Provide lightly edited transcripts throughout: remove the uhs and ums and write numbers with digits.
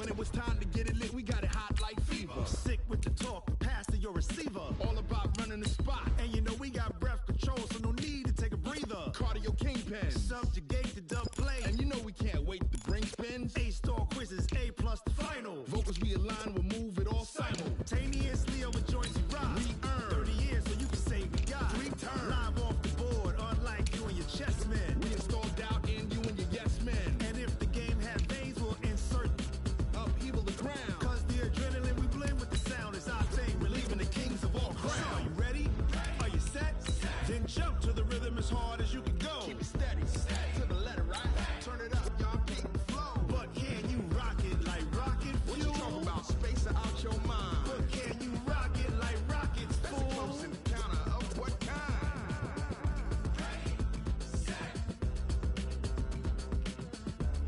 When it was time to get it lit, we got it hot like fever. Sick with the talk, pass to your receiver. All about running the spot. And you know we got breath control, so no need to take a breather. Cardio kingpin, subjugate the dub play. And you know we can't wait to bring spins. A-star quizzes, A+ the final. Vocals we align, we'll move it all simultaneously over joints we rock. We earn 30 years, so you can say we got 3 turns. Live off the board, unlike you and your chess men. We install doubt in you and your yes men. And if the game had veins, we'll insert upheaval the crown. Cause the adrenaline we blend with the sound is our thing, relieving the kings of all crowns. So are you ready? Are you set? Then jump to the rhythm as hard as you can go. Keep it steady, to the letter, right? Turn it up, y'all, keep the flow. But can you rock it like rocket fuel? What you talking about? Space out your mind. But can you rock it like rockets, fool? That's a close encounter of what kind? Ready, set,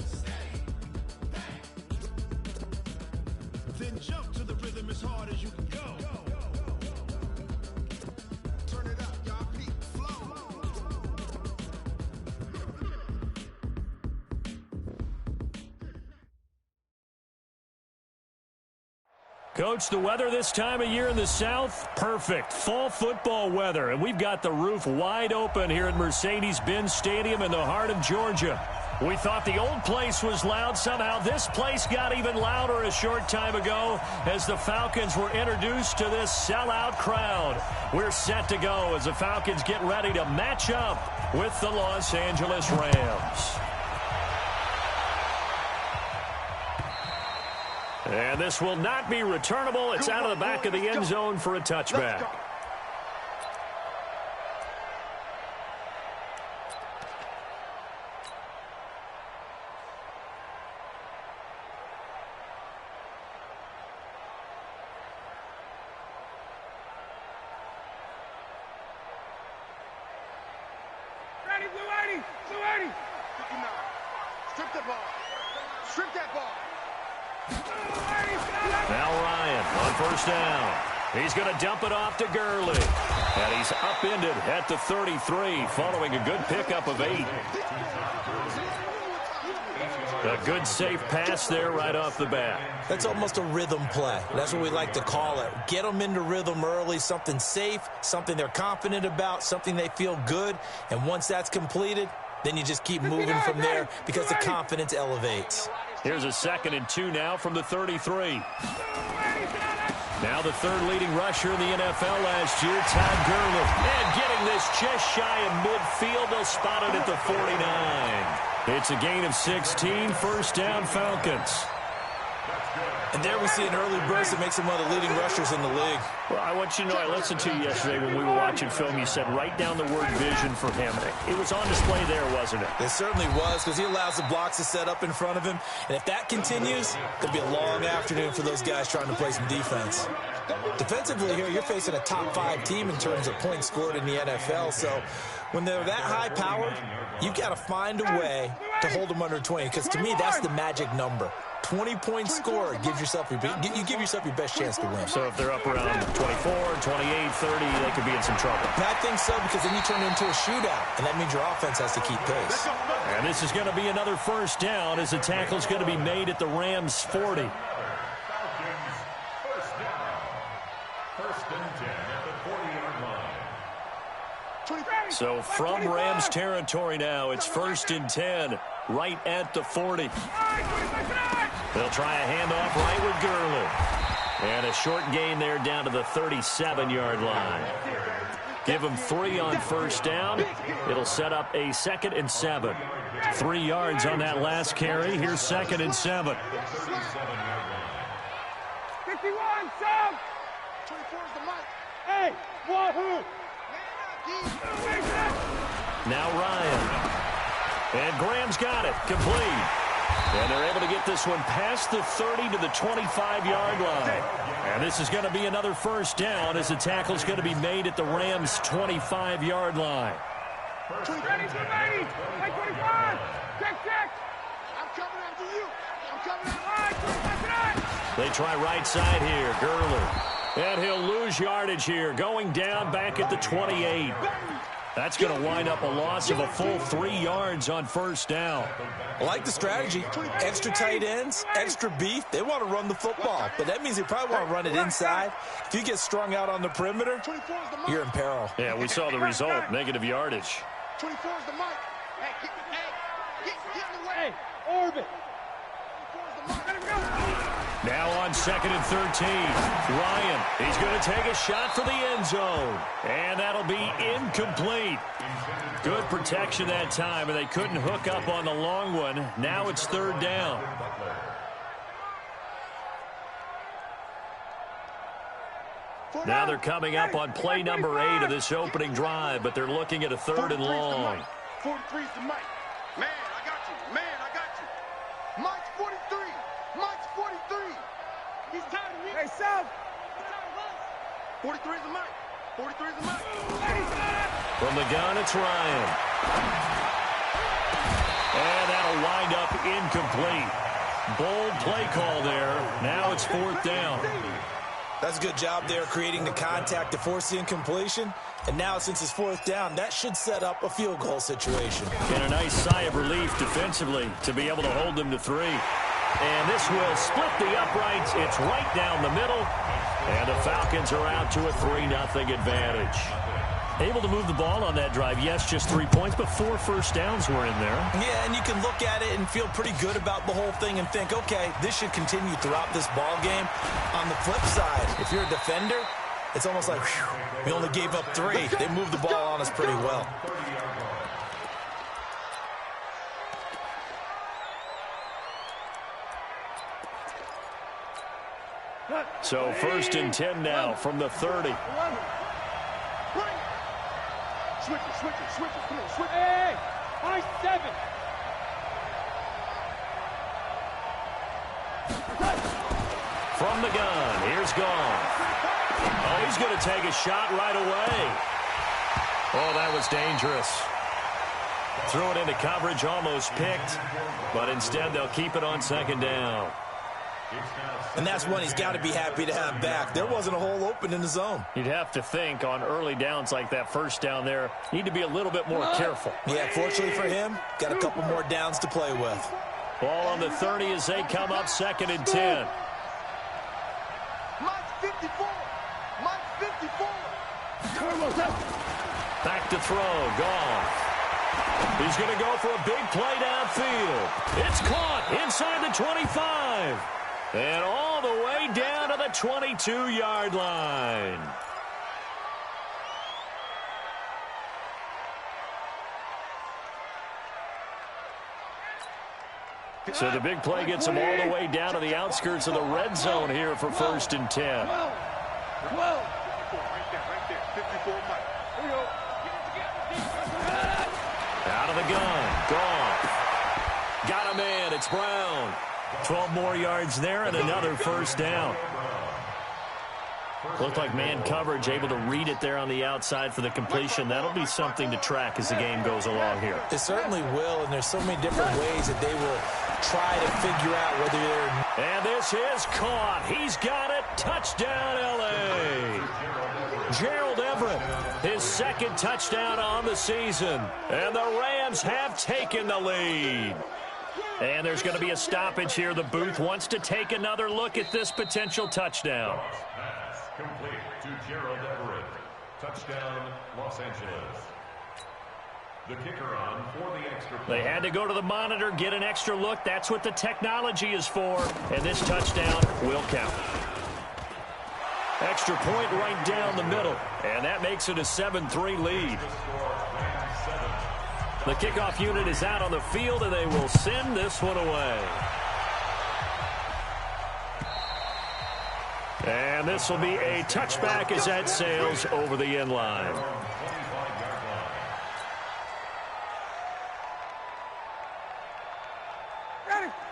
stay, bang. Then jump to the rhythm as hard as you can go. Turn it up, y'all, keep the flow. Coach, the weather this time of year in the South, perfect. Fall football weather, and we've got the roof wide open here at Mercedes-Benz Stadium in the heart of Georgia. We thought the old place was loud. Somehow this place got even louder a short time ago as the Falcons were introduced to this sellout crowd. We're set to go as the Falcons get ready to match up with the Los Angeles Rams. And this will not be returnable. It's out of the back of the end zone for a touchback. Ready, Blue 80, Blue 80. 59. Strip the ball. Strip that ball. Now Ryan on first down. He's going to dump it off to Gurley. And he's upended at the 33 following a good pickup of 8. A good safe pass there right off the bat. That's almost a rhythm play. That's what we like to call it. Get them into rhythm early, something safe, something they're confident about, something they feel good. And once that's completed, then you just keep moving from there because the confidence elevates. Here's a 2nd and 2 now from the 33. Now the third leading rusher in the NFL last year, Todd Gurley. And getting this just shy of midfield, they'll spot it at the 49. It's a gain of 16, first down Falcons. And there we see an early burst that makes him one of the leading rushers in the league. Well, I want you to know, I listened to you yesterday when we were watching film. You said write down the word vision for him. It was on display there, wasn't it? It certainly was, because he allows the blocks to set up in front of him. And if that continues, it'll be a long afternoon for those guys trying to play some defense. Defensively here, you're facing a top 5 team in terms of points scored in the NFL. So when they're that high-powered, you've got to find a way to hold them under 20, because to me, that's the magic number. 20-point score, you give yourself your best chance to win. So if they're up around 24, 28, 30, they could be in some trouble. And I think so, because then you turn it into a shootout, and that means your offense has to keep pace. And this is going to be another first down as the tackle's going to be made at the Rams' 40. So from Rams territory now, it's 1st and 10, right at the 40. They'll try a handoff right with Gurley. And a short gain there down to the 37-yard line. Give him 3 on first down. It'll set up a 2nd and 7. 3 yards on that last carry. Here's 2nd and 7. 51, Sam. 24 is the mic. Hey, wahoo. Now Ryan. And Graham's got it. Complete. And they're able to get this one past the 30 to the 25-yard line. And this is going to be another first down as the tackle's going to be made at the Rams' 25-yard line. Ready, 280. 25. Check. I'm coming after you. I'm coming after you. They try right side here. Gurley. And he'll lose yardage here. Going down back at the 28. That's going to wind up a loss of a full 3 yards on first down. I like the strategy. Extra tight ends, extra beef. They want to run the football, but that means they probably want to run it inside. If you get strung out on the perimeter, you're in peril. Yeah, we saw the result, negative yardage. 24 is the mic. Hey, get in the way. Hey, orbit. Now on 2nd and 13. Ryan, he's going to take a shot for the end zone. And that'll be incomplete. Good protection that time, and they couldn't hook up on the long one. Now it's 3rd down. Now they're coming up on play number 8 of this opening drive, but they're looking at a 3rd and long. 43's the mic. Man, I got you. Man, I got you. Mike's 43. Mike's 43. He's tired of me. Hey, South. 43 is the mic. 43 is the mic. From the gun, it's Ryan. And that'll wind up incomplete. Bold play call there. Now it's 4th down. That's a good job there creating the contact to force the incompletion. And now since it's 4th down, that should set up a field goal situation. And a nice sigh of relief defensively to be able to hold them to 3. And this will split the uprights. It's right down the middle. And the Falcons are out to a 3-0 advantage. Able to move the ball on that drive. Yes, just 3 points, but 4 first downs were in there. Yeah, and you can look at it and feel pretty good about the whole thing and think, okay, this should continue throughout this ball game. On the flip side, if you're a defender, it's almost like, whew, we only gave up 3. They moved the ball on us pretty well. So 1st and 10 now from the 30. Switch it. Come on, switch it. Hey, high 7. From the gun, here's Goff. Oh, he's going to take a shot right away. Oh, that was dangerous. Threw it into coverage, almost picked, but instead they'll keep it on 2nd down. And that's one he's got to be happy to have back. There wasn't a hole open in the zone. You'd have to think on early downs like that first down there, need to be a little bit more careful. Yeah, fortunately for him, got a couple more downs to play with. Ball on the 30 as they come up 2nd and 10. Mike's 54. Mike's 54. Back to throw, Goff. He's going to go for a big play downfield. It's caught inside the 25. And all the way down to the 22-yard line. So the big play gets him all the way down to the outskirts of the red zone here for 1st and 10. Right there. 54 Mike. Here we go. Out of the gun. Goff. Got a man. It's Brown. 12 more yards there and another 1st down. Looked like man coverage, able to read it there on the outside for the completion. That'll be something to track as the game goes along here. It certainly will, and there's so many different ways that they will try to figure out whether they're... And this is caught. He's got it. Touchdown, L.A. Gerald Everett, his 2nd touchdown on the season. And the Rams have taken the lead. And there's going to be a stoppage here. The booth wants to take another look at this potential touchdown. Pass complete to Gerald Everett. Touchdown, Los Angeles. The kicker on for the extra point. They had to go to the monitor, get an extra look. That's what the technology is for. And this touchdown will count. Extra point right down the middle. And that makes it a 7-3 lead. The kickoff unit is out on the field, and they will send this one away. And this will be a touchback as that sails over the end line.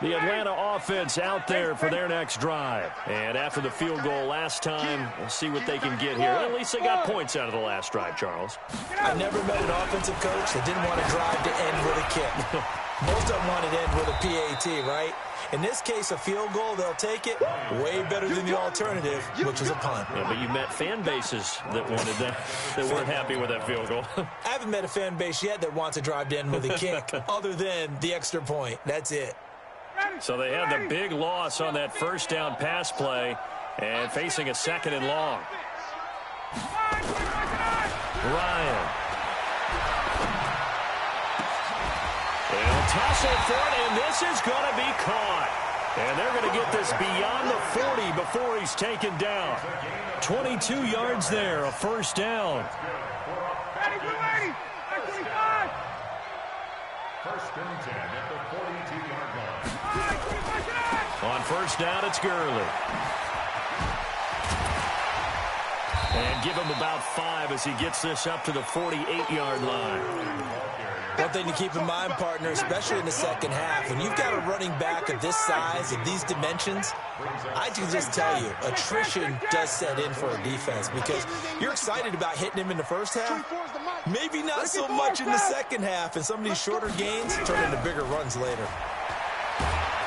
The Atlanta offense out there for their next drive. And after the field goal last time, we'll see what they can get here. At least they got points out of the last drive, Charles. I never met an offensive coach that didn't want to drive to end with a kick. Most of them want it in with a PAT, right? In this case, a field goal, they'll take it. Way better than the alternative, which is a punt. Yeah, but you met fan bases that wanted that, that weren't happy with that field goal. I haven't met a fan base yet that wants to drive in with a kick other than the extra point. That's it. So they had the big loss on that first down pass play and facing a 2nd and long. Ryan. They'll tussle for it, and this is going to be caught. And they're going to get this beyond the 40 before he's taken down. 22 yards there, a first down. First and 10 at the 42-yard line. On first down, it's Gurley. And give him about 5 as he gets this up to the 48-yard line. One thing to keep in mind, partner, especially in the second half, when you've got a running back of this size, of these dimensions, I can just tell you, attrition does set in for a defense because you're excited about hitting him in the first half. Maybe not so much in the second half, and some of these shorter gains turn into bigger runs later.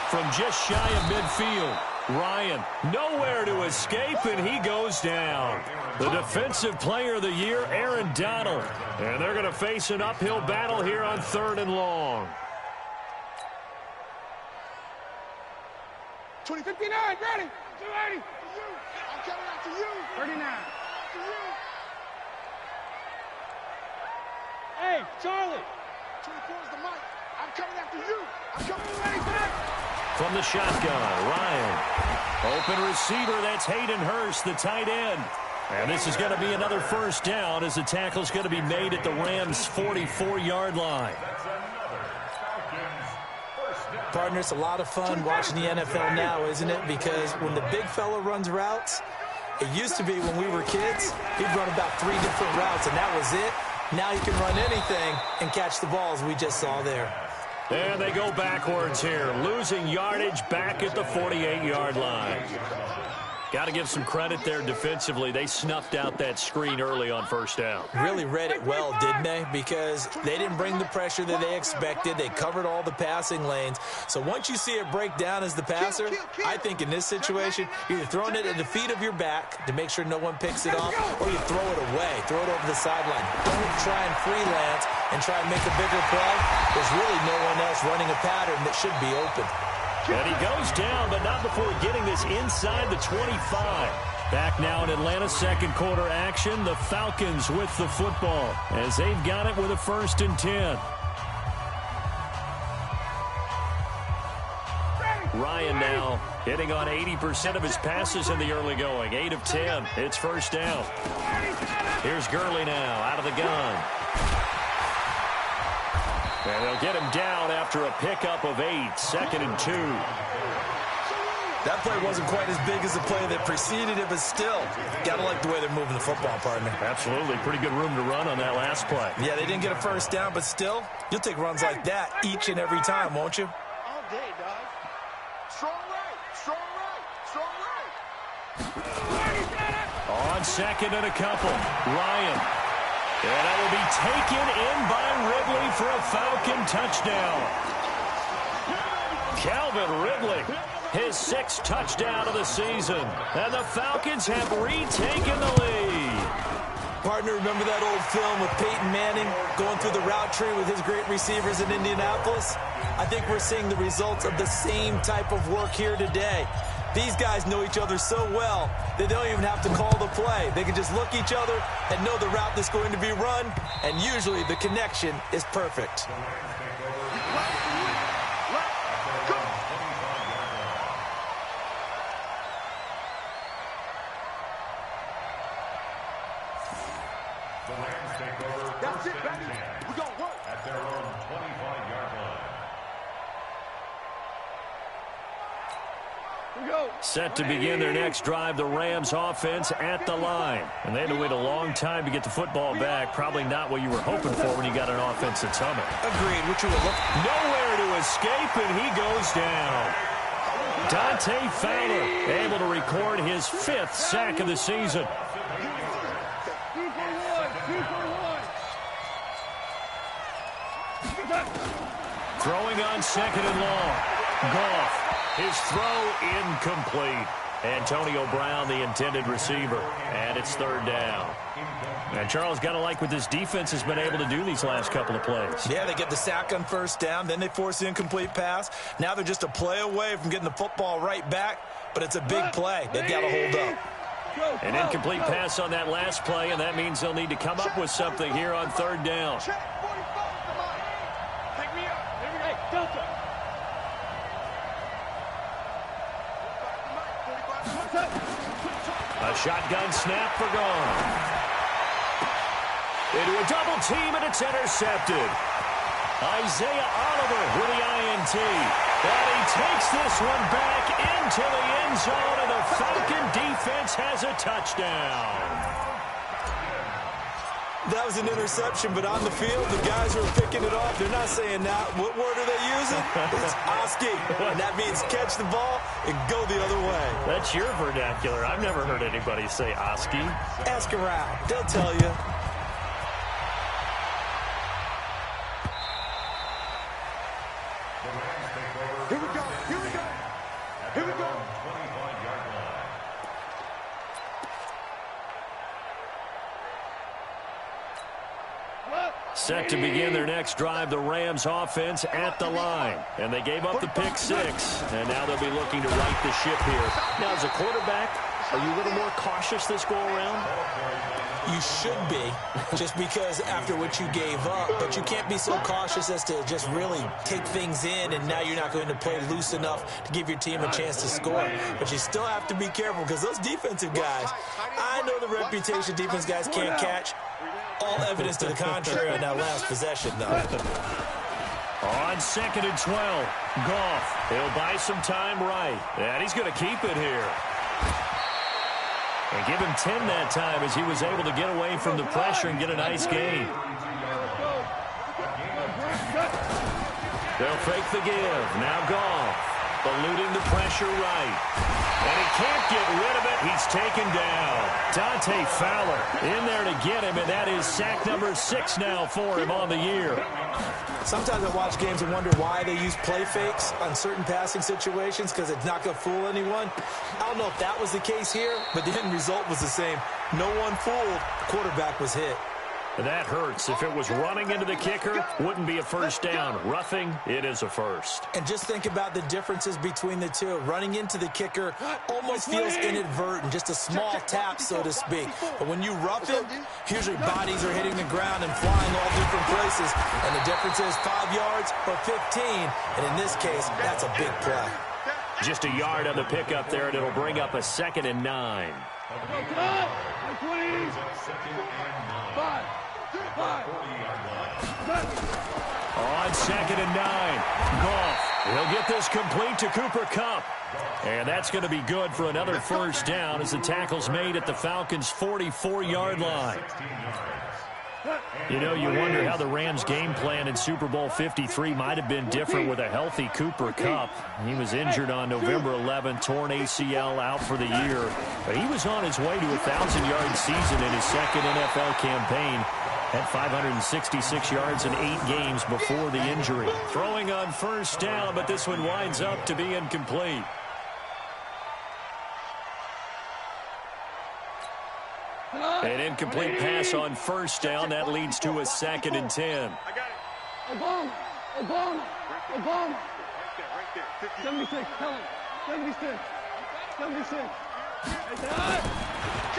From just shy of midfield, Ryan nowhere to escape, and he goes down. The defensive player of the year, Aaron Donald. And they're going to face an uphill battle here on 3rd and long. 2059, ready. 280. I'm coming out to you. 39. To you. Hey, Charlie. 24 is the mic. I'm coming after you. I'm coming ready for that. From the shotgun, Ryan. Open receiver, that's Hayden Hurst, the tight end. And this is going to be another first down as the tackle's going to be made at the Rams' 44-yard line. Partner, it's a lot of fun watching the NFL now, isn't it? Because when the big fella runs routes, it used to be when we were kids, he'd run about 3 different routes, and that was it. Now you can run anything and catch the balls we just saw there. And they go backwards here, losing yardage back at the 48-yard line. Got to give some credit there defensively. They snuffed out that screen early on first down. Really read it well, didn't they? Because they didn't bring the pressure that they expected. They covered all the passing lanes. So once you see it break down as the passer, I think in this situation, you're either throwing it at the feet of your back to make sure no one picks it off, or you throw it away, throw it over the sideline. Don't try and freelance and try and make a bigger play. There's really no one else running a pattern that should be open. And he goes down, but not before getting this inside the 25. Back now in Atlanta's second quarter action. The Falcons with the football as they've got it with a 1st and 10. Ryan now hitting on 80% of his passes in the early going. 8 of 10. It's first down. Here's Gurley now out of the gun. And they'll get him down after a pickup of 8, 2nd and 2. That play wasn't quite as big as the play that preceded it, but still, got to like the way they're moving the football, partner. Absolutely. Pretty good room to run on that last play. Yeah, they didn't get a first down, but still, you'll take runs like that each and every time, won't you? All day, dog. Strong right. Strong right. Strong right. On 2nd and a couple, Ryan. And that will be taken in by Ridley for a Falcon touchdown. Calvin Ridley, his 6th touchdown of the season. And the Falcons have retaken the lead. Partner, remember that old film with Peyton Manning going through the route tree with his great receivers in Indianapolis? I think we're seeing the results of the same type of work here today. These guys know each other so well that they don't even have to call the play. They can just look each other and know the route that's going to be run, and usually the connection is perfect. The Rams take over. That's it, baby. We're going to work. At their own 25-yard line. Set to begin their next drive, the Rams offense at the line. And they had to wait a long time to get the football back. Probably not what you were hoping for when you got an offense that's humming. Agreed. What you were looking. Nowhere to escape, and he goes down. Dante Fowler able to record his 5th sack of the season. Throwing on second and long. Goff. His throw incomplete. Antonio Brown, the intended receiver. And it's third down. And Charles, got to like what this defense has been able to do these last couple of plays. Yeah, they get the sack on first down. Then they force the incomplete pass. Now they're just a play away from getting the football right back. But it's a big play. They've got to hold up. An incomplete pass on that last play, and that means they'll need to come up with something here on third down. A shotgun snap for Gone. Into a double team, and it's intercepted. Isaiah Oliver with the INT. And he takes this one back into the end zone, and the Falcon defense has a touchdown. That was an interception, but on the field, the guys who are picking it off, they're not saying that. What word are they using? It's Oski, and that means catch the ball and go the other way. That's your vernacular. I've never heard anybody say Oski. Ask around. They'll tell you. Here we go. Here we go. Here we go. Set to begin their next drive, the Rams offense at the line. And they gave up the pick six, and now they'll be looking to right the ship here. Now, as a quarterback, are you a little more cautious this go-around? You should be, just because after what you gave up, but you can't be so cautious as to just really take things in, and now you're not going to play loose enough to give your team a chance to score. But you still have to be careful, because those defensive guys, I know the reputation defense guys can't catch. All evidence to the contrary on that last possession, though. On second and 12, Goff. He'll buy some time right, and he's going to keep it here. And give him 10 that time as he was able to get away from the pressure and get a nice gain. They'll fake the give. Now Goff, eluding the pressure right. And he can't get rid of it. He's taken down. Dante Fowler in there to get him, and that is sack number 6 now for him on the year. Sometimes I watch games and wonder why they use play fakes on certain passing situations, because it's not going to fool anyone. I don't know if that was the case here, but the end result was the same. No one fooled. The quarterback was hit. That hurts. If it was running into the kicker, wouldn't be a first down. Roughing, it is a first. And just think about the differences between the two. Running into the kicker almost feels inadvertent, just a small tap, so to speak. But when you rough him, usually bodies are hitting the ground and flying all different places. And the difference is 5 yards or 15. And in this case, that's a big play. Just a yard on the pickup there, and it'll bring up a 2nd and 9. On 2nd and 9, Goff. He'll get this complete to Cooper Kupp. And that's going to be good for another first down as the tackle's made at the Falcons' 44-yard line. You know, you wonder how the Rams' game plan in Super Bowl 53 might have been different with a healthy Cooper Kupp. He was injured on November 11th, torn ACL, out for the year. But he was on his way to a 1,000-yard season in his second NFL campaign. Had 566 yards in 8 games before the injury. Throwing on first down, but this one winds up to be incomplete. An incomplete pass on first down. That leads to a 2nd and 10. Obama. 76, tell him. 76.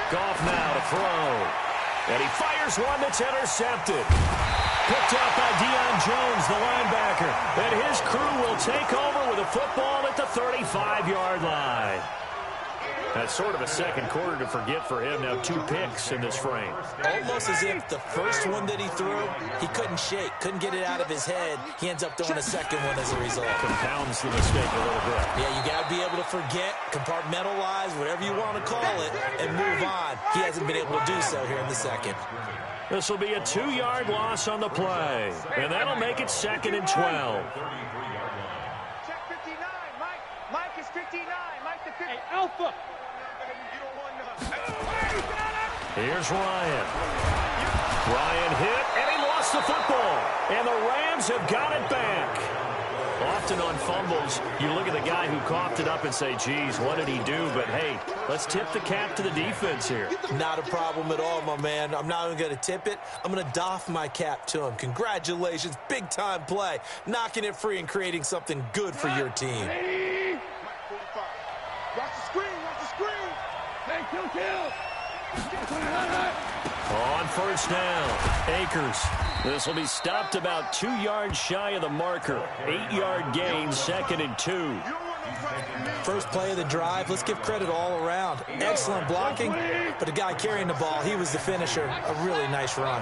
Goff now to throw. And he fires one that's intercepted. Picked up by Deion Jones, the linebacker. And his crew will take over with a football at the 35-yard line. That's sort of a second quarter to forget for him. Now 2 picks in this frame. Almost as if the first one that he threw, he couldn't shake, couldn't get it out of his head. He ends up throwing a second one as a result. Compounds the mistake a little bit. Yeah, you got to be able to forget, compartmentalize, whatever you want to call it, and move on. He hasn't been able to do so here in the second. This will be a 2-yard loss on the play. And that'll make it 2nd and 12. Check 59, Mike. Mike is 59. Mike the 50. Hey, Alpha. Here's Ryan. Ryan hit, and he lost the football. And the Rams have got it back. Often on fumbles, you look at the guy who coughed it up and say, geez, what did he do? But, hey, let's tip the cap to the defense here. Not a problem at all, my man. I'm not even going to tip it. I'm going to doff my cap to him. Congratulations. Big-time play. Knocking it free and creating something good for your team. Watch the screen. Watch the screen. Hey, kill. On first down, Akers. This will be stopped about 2 yards shy of the marker. 8-yard gain, 2nd and 2. First play of the drive. Let's give credit all around. Excellent blocking, but the guy carrying the ball, he was the finisher. A really nice run.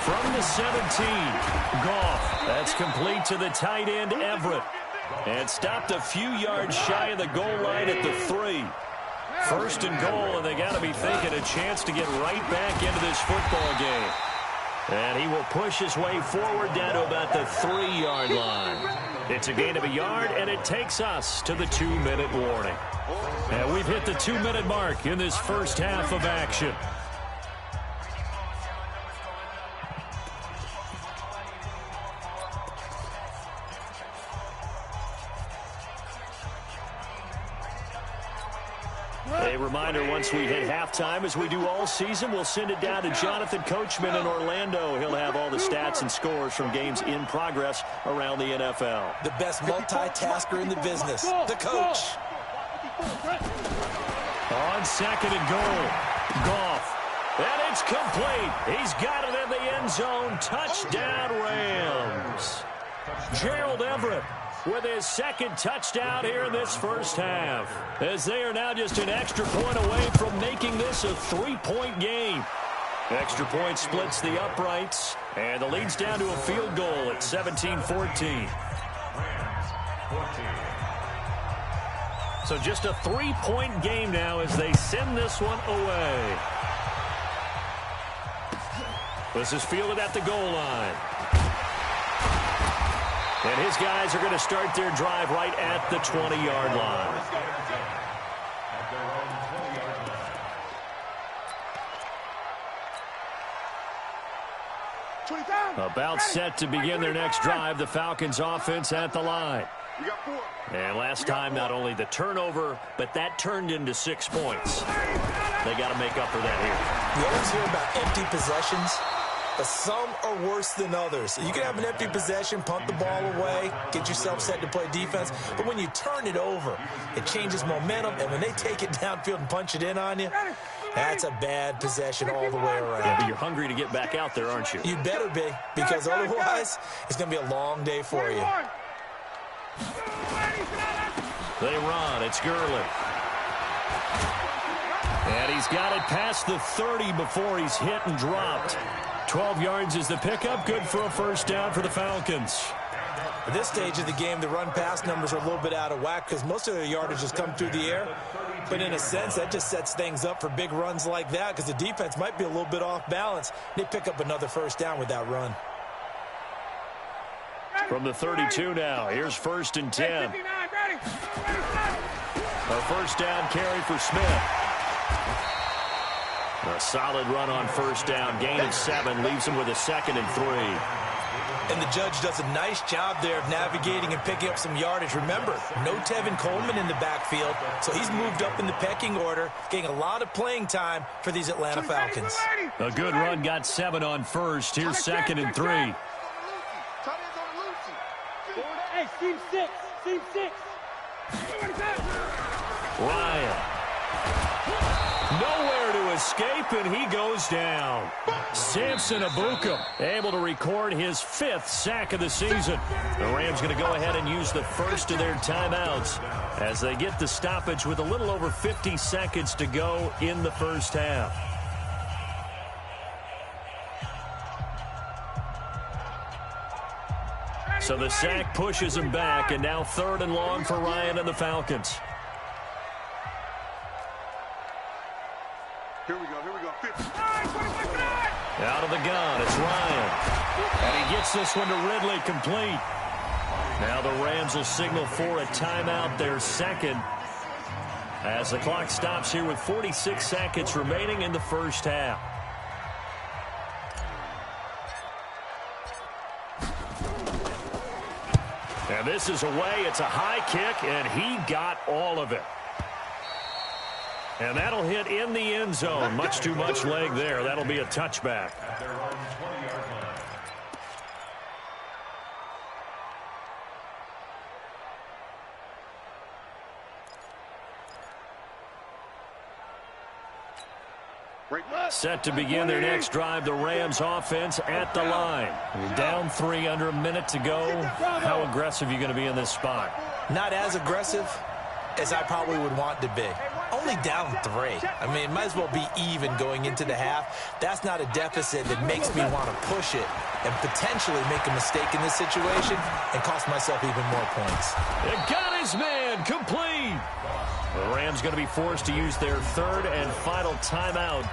From the 17, Goff. That's complete to the tight end, Everett. And stopped a few yards shy of the goal line at the 3. First and goal, and they got to be thinking a chance to get right back into this football game. And he will push his way forward down to about the 3-yard line. It's a gain of a yard, and it takes us to the 2-minute warning. And we've hit the 2-minute mark in this first half of action. A reminder, once we hit halftime, as we do all season, we'll send it down to Jonathan Coachman in Orlando. He'll have all the stats and scores from games in progress around the NFL. The best multitasker in the business, the coach. On 2nd and goal, Goff. And it's complete. He's got it in the end zone. Touchdown, Rams. Gerald Everett with his 2nd touchdown here in this first half, as they are now just an extra point away from making this a 3-point game. Extra point splits the uprights, and the lead's down to a field goal at 17-14. So just a 3-point game now as they send this one away. This is fielded at the goal line. And his guys are going to start their drive right at the 20-yard line. About set to begin their next drive, the Falcons offense at the line. And last time, not only the turnover, but that turned into 6 points. They got to make up for that here. You always hear about empty possessions, but some are worse than others. You can have an empty possession, punt the ball away, get yourself set to play defense, but when you turn it over, it changes momentum, and when they take it downfield and punch it in on you, that's a bad possession all the way around. Yeah, but you're hungry to get back out there, aren't you? You better be, because otherwise, it's going to be a long day for you. They run. It's Gurley. And he's got it past the 30 before he's hit and dropped. 12 yards is the pickup. Good for a first down for the Falcons. At this stage of the game, the run-pass numbers are a little bit out of whack because most of their yardage has come through the air. But in a sense, that just sets things up for big runs like that because the defense might be a little bit off balance. They pick up another first down with that run. From the 32 now, here's 1st and 10. A first down carry for Smith. A solid run on first down. Gain of 7 leaves him with a 2nd and 3. And the judge does a nice job there of navigating and picking up some yardage. Remember, no Tevin Coleman in the backfield, so he's moved up in the pecking order, getting a lot of playing time for these Atlanta Falcons. A good run, got 7 on first. Here's 2nd and 3. Hey, team 6. Team 6. Ryan. Nowhere to escape, and he goes down. Samson Abuka able to record his 5th sack of the season. The Rams going to go ahead and use the first of their timeouts as they get the stoppage with a little over 50 seconds to go in the first half. So the sack pushes him back, and now 3rd and long for Ryan and the Falcons. Here we go. 50. Out of the gun, it's Ryan. And he gets this one to Ridley, complete. Now the Rams will signal for a timeout, their 2nd, as the clock stops here with 46 seconds remaining in the first half. And this is away. It's a high kick, and he got all of it. And that'll hit in the end zone. Much too much leg there. That'll be a touchback. At their own 20-yard line. Set to begin their next drive, the Rams offense at the line. You're down 3, under a minute to go. How aggressive are you going to be in this spot? Not as aggressive as I probably would want to be. Only down 3. I mean, it might as well be even going into the half. That's not a deficit that makes me want to push it and potentially make a mistake in this situation and cost myself even more points. It got his man complete. The Rams going to be forced to use their 3rd and final timeout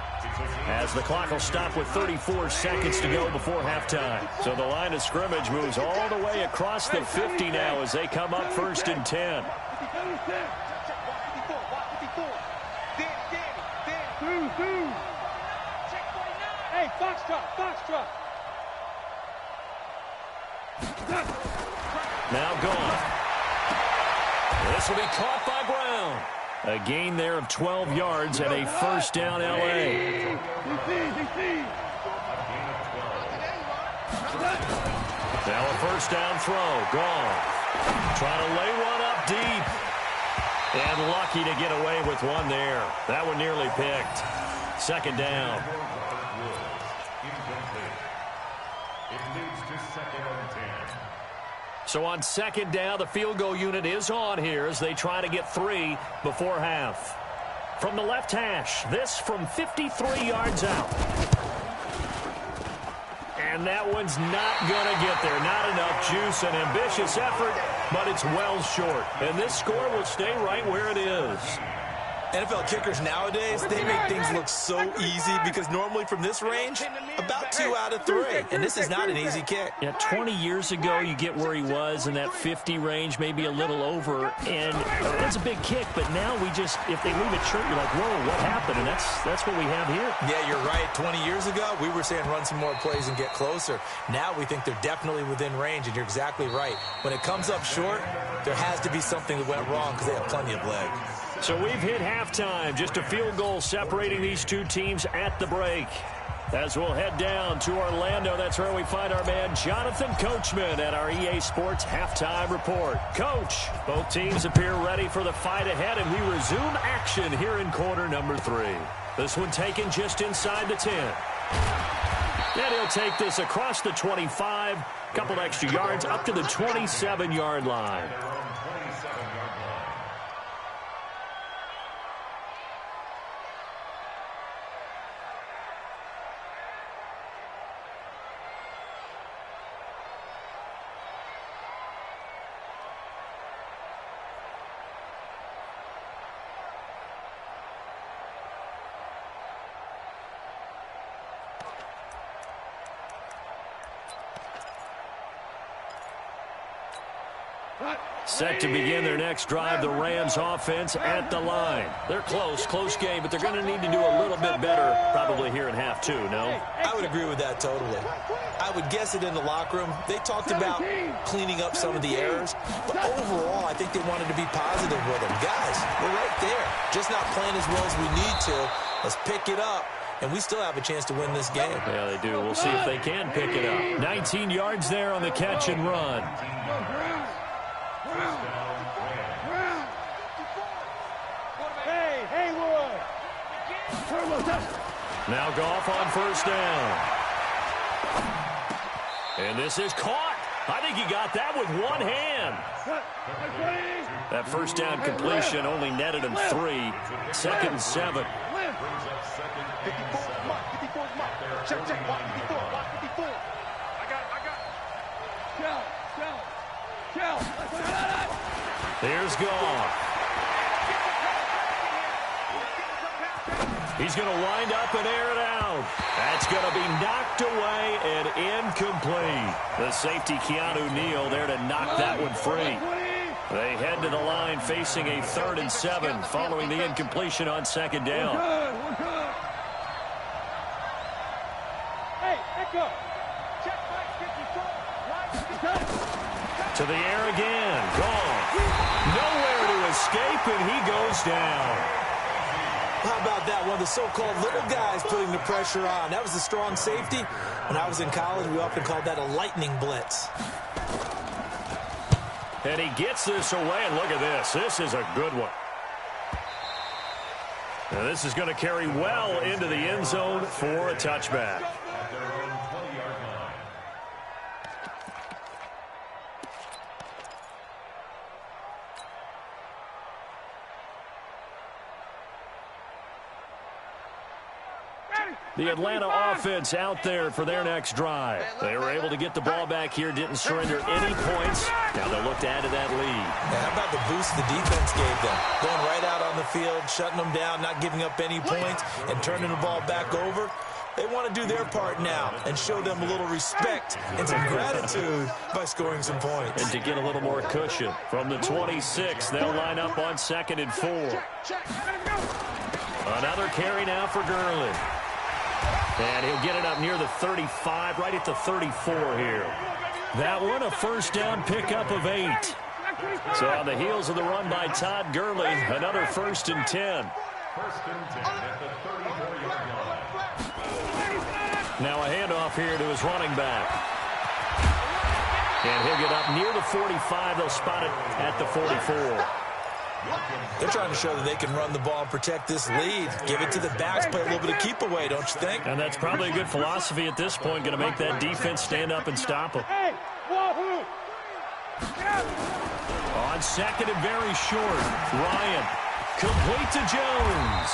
as the clock will stop with 34 seconds to go before halftime. So the line of scrimmage moves all the way across the 50 now as they come up 1st and 10. Hey, Foxtrot. Now gone. This will be caught by Brown. A gain there of 12 yards and a first down L.A. Now a first down throw. Gone. Trying to lay one up deep. And lucky to get away with one there. That one nearly picked. 2nd down. It leads to 2nd and 10. So on 2nd down, the field goal unit is on here as they try to get 3 before half. From the left hash, this from 53 yards out. And that one's not going to get there. Not enough juice, an ambitious effort, but it's well short. And this score will stay right where it is. NFL kickers nowadays, they make things look so easy because normally from this range, about 2 out of 3. And this is not an easy kick. Yeah, 20 years ago, you get where he was in that 50 range, maybe a little over. And that's a big kick, but now we just, if they leave it short, you're like, whoa, what happened? And that's what we have here. Yeah, you're right. 20 years ago, we were saying run some more plays and get closer. Now we think they're definitely within range, and you're exactly right. When it comes up short, there has to be something that went wrong because they have plenty of leg. So we've hit halftime. Just a field goal separating these two teams at the break. As we'll head down to Orlando, that's where we find our man Jonathan Coachman at our EA Sports Halftime Report. Coach, both teams appear ready for the fight ahead, and we resume action here in quarter number 3. This one taken just inside the 10. And he'll take this across the 25, couple extra yards up to the 27-yard line. Set to begin their next drive, the Rams offense at the line. They're close game, but they're going to need to do a little bit better probably here in half 2, no? I would agree with that totally. I would guess that in the locker room, they talked about cleaning up some of the errors, but overall, I think they wanted to be positive with them. Guys, we're right there, just not playing as well as we need to. Let's pick it up, and we still have a chance to win this game. Yeah, they do. We'll see if they can pick it up. 19 yards there on the catch and run. Now Goff on first down. And this is caught. I think he got that with one hand. That first down completion only netted him 3. 2nd and 7. Here's Goff. He's going to wind up and air it out. That's going to be knocked away and incomplete. The safety, Keanu Neal, there to knock that one free. They head to the line facing a 3rd and 7 following the incompletion on 2nd down. Hey, Echo. To the air again. and he goes down. How about that? One of the so-called little guys putting the pressure on. That was a strong safety. When I was in college, we often called that a lightning blitz. And he gets this away, and look at this. This is a good one. Now this is going to carry well into the end zone for a touchback. At their own 20-yard line. The Atlanta offense out there for their next drive. They were able to get the ball back here, didn't surrender any points. Now they'll look to add to that lead. Now, how about the boost the defense gave them? Going right out on the field, shutting them down, not giving up any points, and turning the ball back over. They want to do their part now and show them a little respect and some gratitude by scoring some points. And to get a little more cushion from the 26, they'll line up on 2nd and 4. Another carry now for Gurley. And he'll get it up near the 35, right at the 34 here. That one, a first down pickup of 8. So on the heels of the run by Todd Gurley, another 1st and 10. 1st and 10 at the 34-yard line. Now a handoff here to his running back. And he'll get up near the 45. They'll spot it at the 44. They're trying to show that they can run the ball and protect this lead. Give it to the backs, play a little bit of keep away, don't you think? And that's probably a good philosophy at this point, going to make that defense stand up and stop them. On 2nd and very short, Ryan complete to Jones.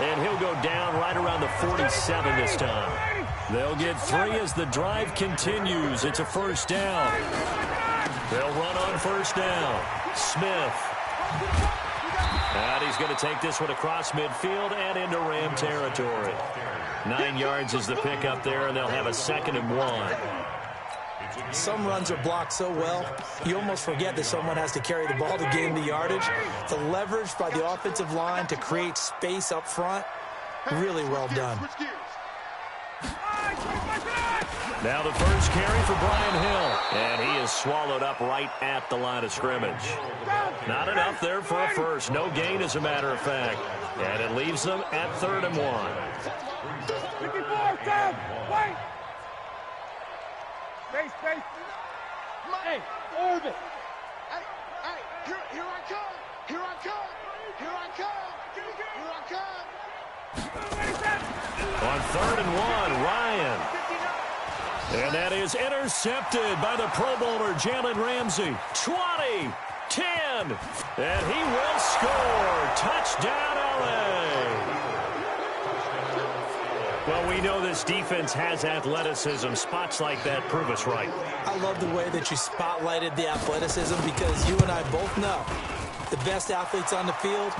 And he'll go down right around the 47 this time. They'll get 3 as the drive continues. It's a first down. They'll run on first down. Smith. And he's going to take this one across midfield and into Ram territory. 9 yards is the pickup there, and they'll have a 2nd and 1. Some runs are blocked so well, you almost forget that someone has to carry the ball to gain the yardage. The leverage by the offensive line to create space up front, really well done. Now the first carry for Brian Hill. And he is swallowed up right at the line of scrimmage. Not enough there for a first. No gain, as a matter of fact. And it leaves them at 3rd and 1. Space. Hey, orbit. Hey, here I come. Here I come. Here I come. Here I come. On 3rd and 1, Ryan. And that is intercepted by the Pro Bowler, Jalen Ramsey. 20, 10, and he will score. Touchdown, LA. Well, we know this defense has athleticism. Spots like that prove us right. I love the way that you spotlighted the athleticism because you and I both know the best athletes on the field,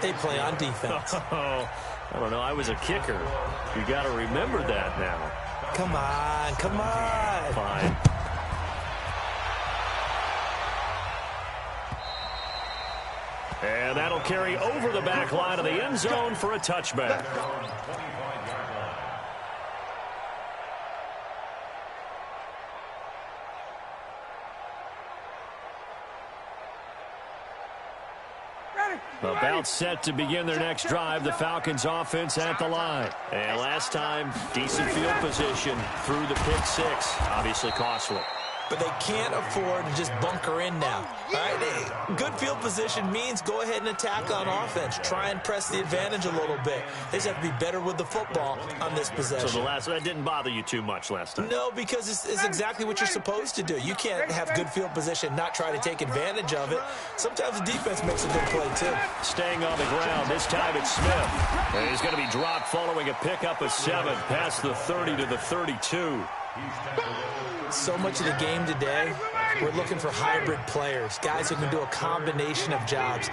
they play on defense. Oh, I don't know. I was a kicker. You got to remember that now. Come on. Fine. And that'll carry over the back line of the end zone for a touchback. About set to begin their next drive, the Falcons offense at the line. And last time, decent field position through the pick 6. Obviously costly. But they can't afford to just bunker in now. All right, good field position means go ahead and attack on offense. Try and press the advantage a little bit. They just have to be better with the football on this possession. So that didn't bother you too much last time? No, because it's exactly what you're supposed to do. You can't have good field position, not try to take advantage of it. Sometimes the defense makes a good play, too. Staying on the ground, this time it's Smith. And he's going to be dropped following a pickup of 7 past the 30 to the 32. So much of the game today, we're looking for hybrid players, guys who can do a combination of jobs.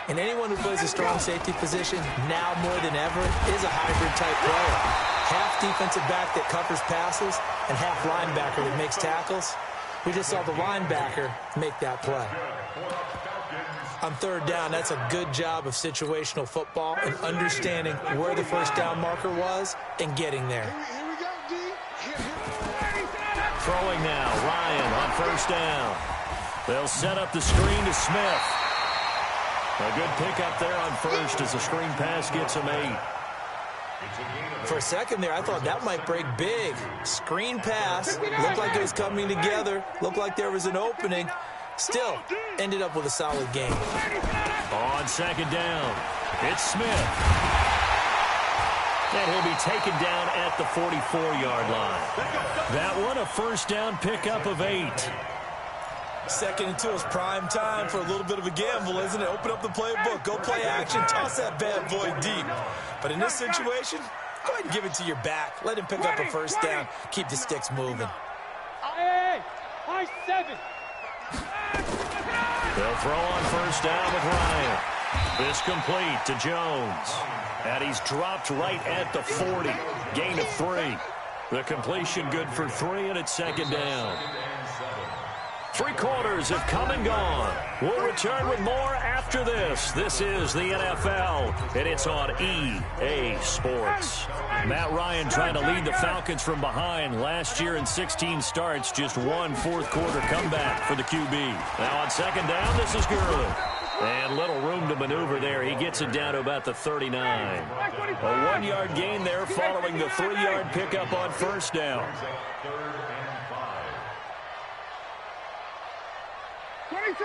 And anyone who plays a strong safety position, now more than ever, is a hybrid-type player. Half defensive back that covers passes and half linebacker that makes tackles. We just saw the linebacker make that play. On 3rd down, that's a good job of situational football and understanding where the first down marker was and getting there. Here we go, D. Throwing now, Ryan on first down. They'll set up the screen to Smith. A good pickup there on first as the screen pass gets him 8. For a second there, I thought that might break big. Screen pass. Looked like it was coming together. Looked like there was an opening. Still, ended up with a solid game. On second down, it's Smith. And he'll be taken down at the 44-yard line. That one, a first down pickup of 8. 2nd and 2 is prime time for a little bit of a gamble, isn't it? Open up the playbook, go play action, toss that bad boy deep. But in this situation, go ahead and give it to your back. Let him pick up a first down. Keep the sticks moving. Hey, high 7. They'll throw on first down with Ryan. This complete to Jones. And he's dropped right at the 40. Gain of 3. The completion good for 3, and it's second down. 3 quarters have come and gone. We'll return with more after this. This is the NFL, and it's on EA Sports. Matt Ryan trying to lead the Falcons from behind. Last year in 16 starts, just 1 fourth-quarter comeback for the QB. Now on second down, this is Gurley. And little room to maneuver there. He gets it down to about the 39. A 1-yard gain there following the 3-yard pickup on first down. 22.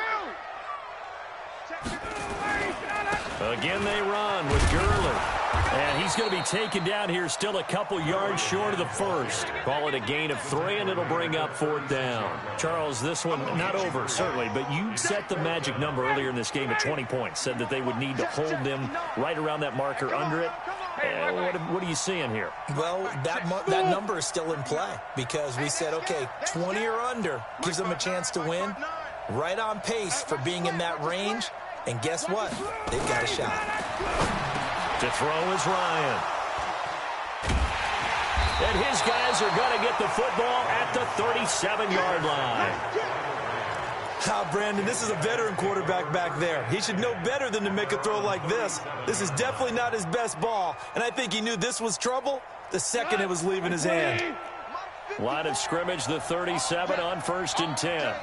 Again, they run with Gurley. And he's going to be taken down here still a couple yards short of the first. Call it a gain of 3, and it'll bring up 4th down. Charles, this one not over, certainly, but you set the magic number earlier in this game at 20 points. Said that they would need to hold them right around that marker under it. What are you seeing here? Well, that number is still in play because we said, okay, 20 or under gives them a chance to win. Right on pace for being in that range. And guess what? They've got a shot. To throw is Ryan. And his guys are going to get the football at the 37-yard line. Brandon, this is a veteran quarterback back there. He should know better than to make a throw like this. This is definitely not his best ball. And I think he knew this was trouble the second it was leaving his hand. Line of scrimmage, the 37 on 1st and 10.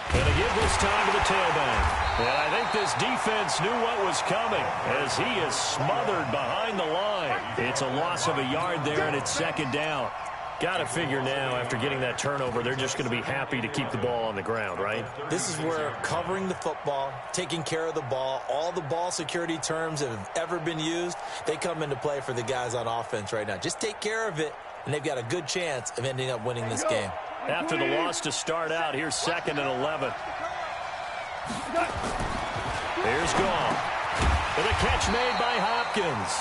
And to give this time to the tailback. And I think this defense knew what was coming as he is smothered behind the line. It's a loss of a yard there, and it's second down. Got to figure now, after getting that turnover, they're just going to be happy to keep the ball on the ground, right? This is where covering the football, taking care of the ball, all the ball security terms that have ever been used, they come into play for the guys on offense right now. Just take care of it, and they've got a good chance of ending up winning this game. After the loss to start out, here's 2nd and 11. Here's Goff. And a catch made by Hopkins.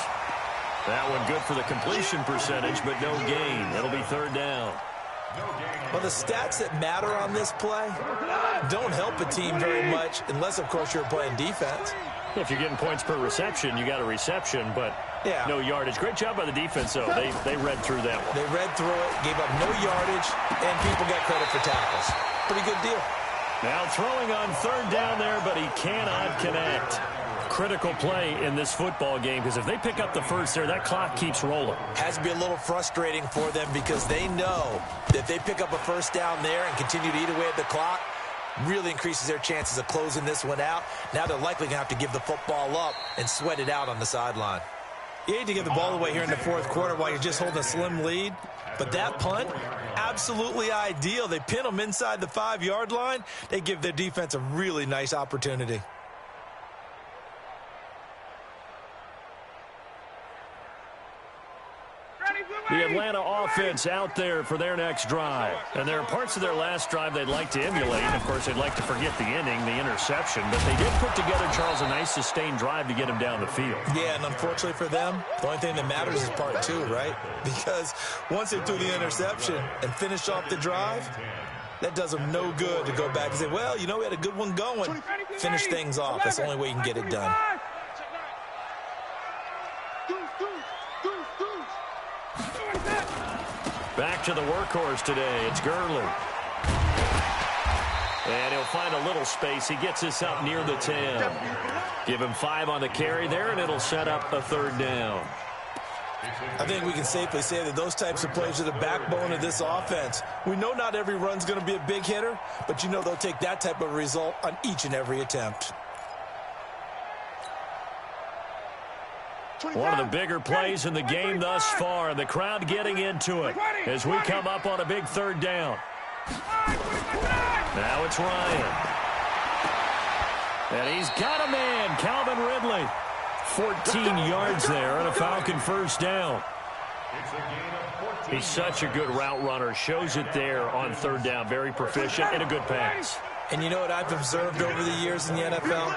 That one good for the completion percentage, but no gain. It'll be 3rd down. Well, the stats that matter on this play don't help a team very much unless, of course, you're playing defense. If you're getting points per reception, you got a reception, but no yardage. Great job by the defense, though. They read through that one. They read through it, gave up no yardage, and people got credit for tackles. Pretty good deal. Now throwing on 3rd down there, but he cannot connect. Critical play in this football game because if they pick up the first there, that clock keeps rolling. Has to be a little frustrating for them because they know that if they pick up a first down there and continue to eat away at the clock, really increases their chances of closing this one out. Now they're likely going to have to give the football up and sweat it out on the sideline. You hate to give the ball away here in the 4th quarter while you're just holding a slim lead. But that punt, absolutely ideal. They pin them inside the 5-yard line. They give their defense a really nice opportunity. The Atlanta offense out there for their next drive. And there are parts of their last drive they'd like to emulate. And, of course, they'd like to forget the inning, the interception. But they did put together, Charles, a nice sustained drive to get him down the field. Yeah, and unfortunately for them, the only thing that matters is part 2, right? Because once they threw the interception and finished off the drive, that does them no good to go back and say, well, you know, we had a good one going. Finish things off. That's the only way you can get it done. Back to the workhorse today. It's Gurley. And he'll find a little space. He gets us up near the 10. Give him 5 on the carry there, and it'll set up a 3rd down. I think we can safely say that those types of plays are the backbone of this offense. We know not every run's going to be a big hitter, but you know they'll take that type of result on each and every attempt. One of the bigger plays in the game thus far, and the crowd getting into it as we come up on a big third down. Now it's Ryan. And he's got a man, Calvin Ridley. 14 yards there and a Falcon first down. He's such a good route runner. Shows it there on third down. Very proficient and a good pass. And you know what I've observed over the years in the NFL?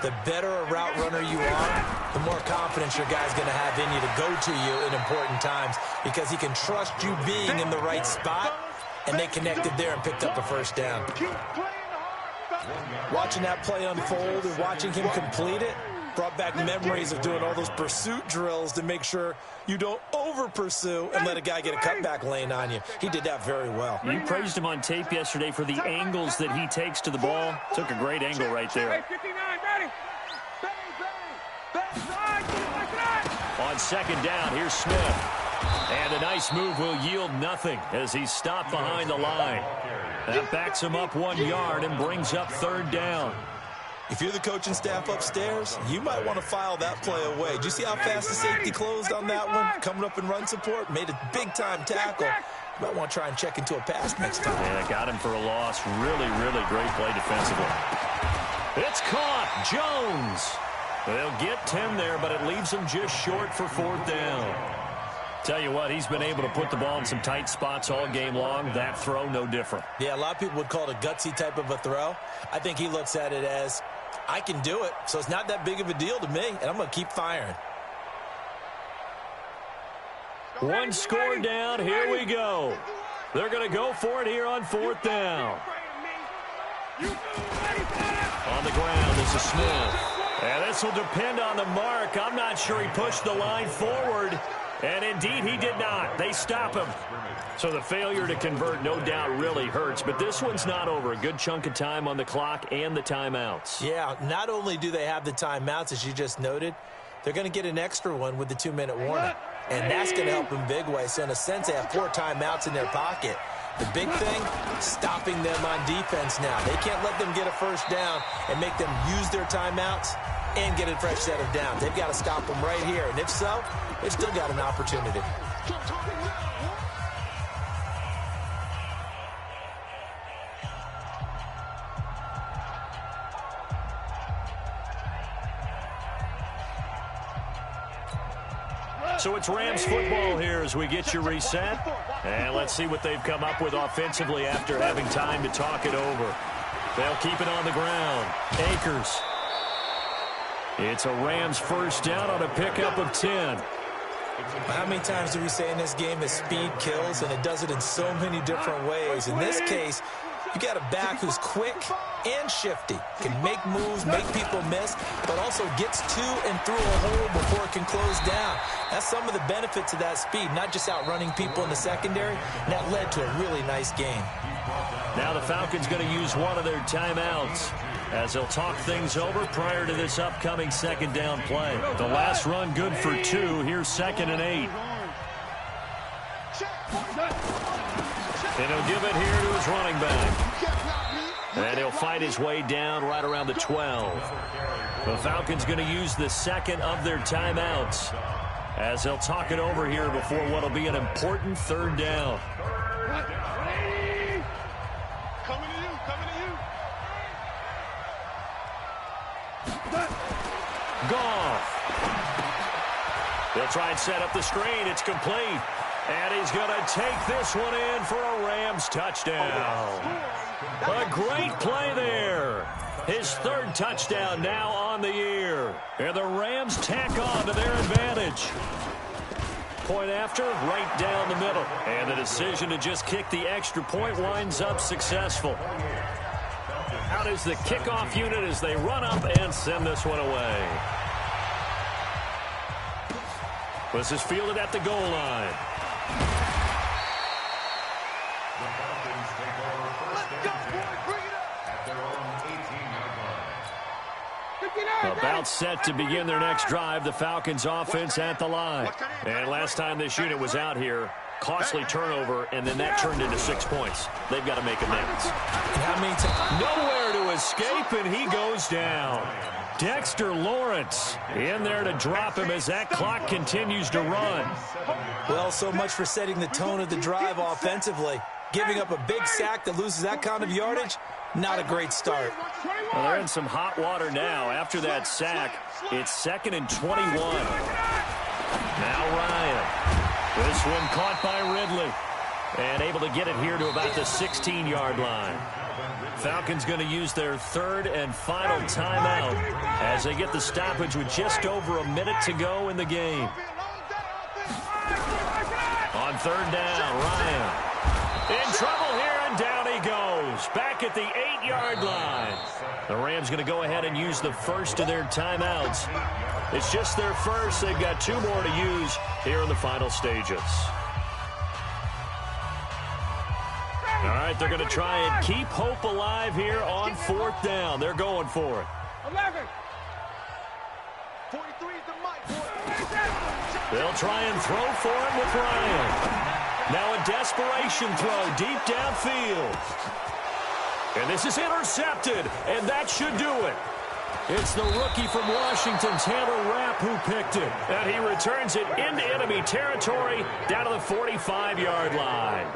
The better a route runner you are, the more confidence your guy's going to have in you to go to you in important times because he can trust you being in the right spot, and they connected there and picked up a first down. Watching that play unfold and watching him complete it brought back memories of doing all those pursuit drills to make sure you don't over-pursue and let a guy get a cutback lane on you. He did that very well. You praised him on tape yesterday for the angles that he takes to the ball. Took a great angle right there. On second down, here's Smith. And a nice move will yield nothing as he's stopped behind the line. That backs him up 1 yard and brings up third down. If you're the coaching staff upstairs, you might want to file that play away. Did you see how fast the safety closed on that one? Coming up in run support, made a big-time tackle. You might want to try and check into a pass next time. Yeah, got him for a loss. Really, really great play defensively. It's caught. Jones. They'll get 10 there, but it leaves him just short for fourth down. Tell you what, he's been able to put the ball in some tight spots all game long. That throw, no different. Yeah, a lot of people would call it a gutsy type of a throw. I think he looks at it as, I can do it, so it's not that big of a deal to me, and I'm going to keep firing. One score down. Here we go. They're going to go for it here on fourth down. On the ground is a Smith. And this will depend on the mark. I'm not sure he pushed the line forward. And indeed, he did not. They stop him. So the failure to convert, no doubt, really hurts. But this one's not over. A good chunk of time on the clock and the timeouts. Yeah, not only do they have the timeouts, as you just noted, they're going to get an extra one with the 2-minute warning. And that's going to help them big way. So in a sense, they have 4 timeouts in their pocket. The big thing, stopping them on defense now. They can't let them get a first down and make them use their timeouts and get a fresh set of downs. They've got to stop them right here. And if so, they've still got an opportunity. So it's Rams football here as we get you reset. And let's see what they've come up with offensively after having time to talk it over. They'll keep it on the ground. Akers. It's a Rams first down on a pickup of 10. How many times do we say in this game that speed kills, and it does it in so many different ways? In this case, you got a back who's quick and shifty, can make moves, make people miss, but also gets to and through a hole before it can close down. That's some of the benefits of that speed, not just outrunning people in the secondary, and that led to a really nice game. Now the Falcons going to use one of their timeouts as they'll talk things over prior to this upcoming second down play. The last run good for 2. Here's 2nd and 8. And he'll give it here to his running back. And he'll fight his way down right around the 12. The Falcons going to use the second of their timeouts as they'll talk it over here before what will be an important third down. Goff. They'll try and set up the screen. It's complete. And he's going to take this one in for a Rams touchdown. A great play there. His 3rd touchdown now on the year. And the Rams tack on to their advantage. Point after, right down the middle. And the decision to just kick the extra point winds up successful. Out is the kickoff unit as they run up and send this one away. This is fielded at the goal line. The Falcons take over first down at their own 18-yard line. About set to begin their next drive, the Falcons offense at the line. And last time this unit was out here, costly turnover, and then that turned into 6 points. They've got to make amends. And how many times? Nowhere to escape, and he goes down. Dexter Lawrence in there to drop him as that clock continues to run. Well, so much for setting the tone of the drive offensively. Giving up a big sack that loses that kind of yardage, not a great start. Well, they're in some hot water now. After that sack, it's 2nd and 21. Now Ryan. This one caught by Ridley. And able to get it here to about the 16-yard line. Falcons going to use their 3rd and final timeout as they get the stoppage with just over a minute to go in the game. On 3rd down, Ryan. In trouble here, and down he goes. Back at the 8-yard line. The Rams going to go ahead and use the first of their timeouts. It's just their first. They've got 2 more to use here in the final stages. All right, they're going to try and keep hope alive here on 4th down. They're going for it. 11. They'll try and throw for him with Ryan. Now a desperation throw deep downfield. And this is intercepted, and that should do it. It's the rookie from Washington, Taylor Rapp, who picked it. And he returns it into enemy territory down to the 45-yard line.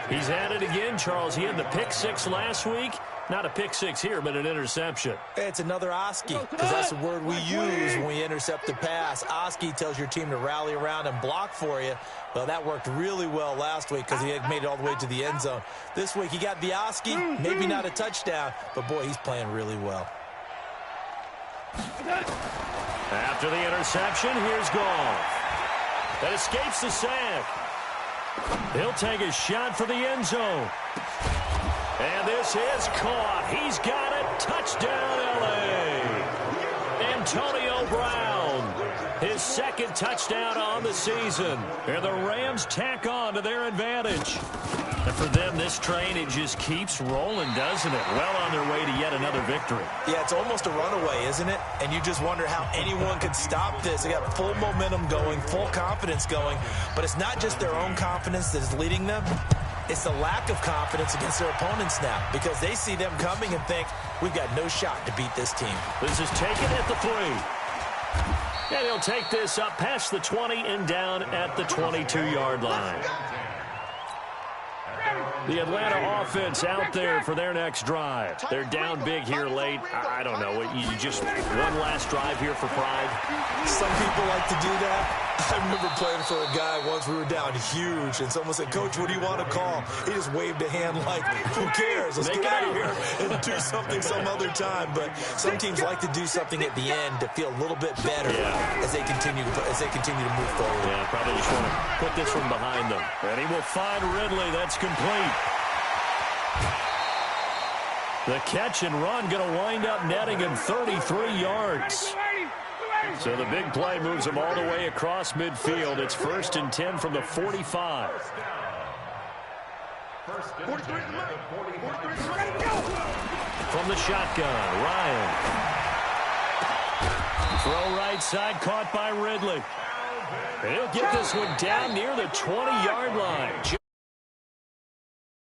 He's at it again, Charles. He had the pick 6 last week. Not a pick 6 here, but an interception. It's another Oski, because that's the word we use when we intercept a pass. Oski tells your team to rally around and block for you. Well, that worked really well last week because he had made it all the way to the end zone. This week he got the Oski, maybe not a touchdown, but boy, he's playing really well. After the interception, here's Goff. That escapes the sack. He'll take a shot for the end zone. And this is caught. He's got it. Touchdown, L.A. Antonio Brown. His 2nd touchdown on the season. And the Rams tack on to their advantage. And for them, this train, it just keeps rolling, doesn't it? Well on their way to yet another victory. Yeah, it's almost a runaway, isn't it? And you just wonder how anyone could stop this. They got full momentum going, full confidence going. But it's not just their own confidence that is leading them. It's the lack of confidence against their opponents now because they see them coming and think, we've got no shot to beat this team. This is taken at the 3. And he'll take this up past the 20 and down at the 22-yard line. The Atlanta offense out there for their next drive. They're down big here late. I don't know. You just one last drive here for pride. Some people like to do that. I remember playing for a guy once. We were down huge, and someone said, Coach, what do you want to call? He just waved a hand like, who cares? Let's get out of here and do something some other time. But some teams like to do something at the end to feel a little bit better as they continue to move forward. Yeah, probably just want to put this one behind them. And he will find Ridley. That's complete. The catch and run going to wind up netting him 33 yards. So the big play moves him all the way across midfield. It's 1st and 10 from the 45. From the shotgun, Ryan. Throw right side, caught by Ridley. And he'll get this one down near the 20-yard line.